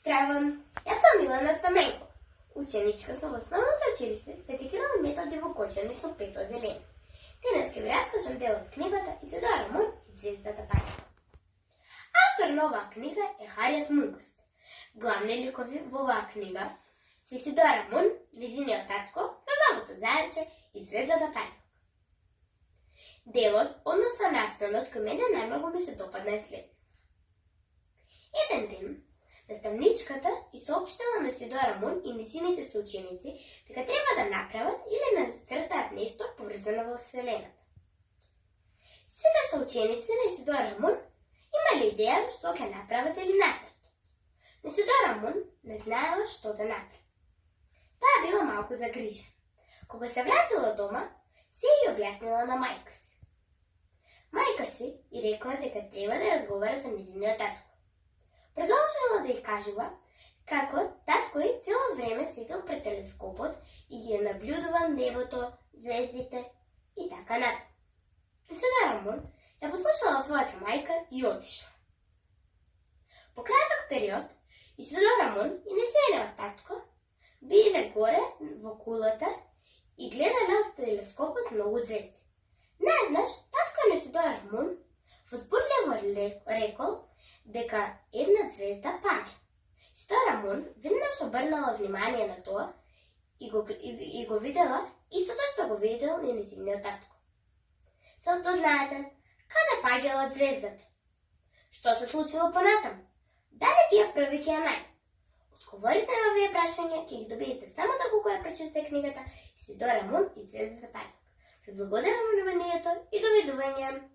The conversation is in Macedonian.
Здраво, јас сум Милана Стаменко, ученичка со основното училиште Свети методи во Кочани со 5 одделение. Денес ќе ви раскажам дел од книгата Исидора Рамон и звездата Паѓа. Автор на оваа книга е Харијат Мункаст. Главни ликови во оваа книга се Исидора Рамон, нејзиниот татко, розовото зајаче и звездата Паѓа. Делот, односно настанот, кој мене најмногу ми се допадна е следниот. Еден ден, наставничката и соопштила на Исидора Рамон и нејзините соученици дека треба да направат или нацртаат нешто поврзано во Вселената. Сите соученици на Исидора Рамон имале идеја што ќе направат или нацртат. Но Исидора Рамон не знаела што да направи. Таа била малку загрижена. Кога се вратила дома, се ја објаснила на мајка си. Мајка си и рекла дека треба да разговара со нејзиниот татко. Продолжила да ја кажува како татко и цело време седел пред телескопот и ја наблюдувал небото, звездите и така натаму. Исидора Рамон ја послушала својата мајка и одишла. По краток период, Исидора Рамон и нејзиниот татко биле горе во кулата и гледале од телескопот многу звезди. Наеднаш, татко на Исидора Рамон возбудливо рекол дека една звезда паѓа. Исидора Рамон веднаш обрнала внимание на тоа и го видела истото што го видел и нејзиниот татко. Сето знаете, каде паѓала звездата? Што се случило понатаму? Дали тие први ќе ја најдат? Одговорите на овие прашања ќе ги добиете само доколку ја прочитате книгата Исидора Рамон и звездата Паѓа. Ви благодарам на вниманието и довидување.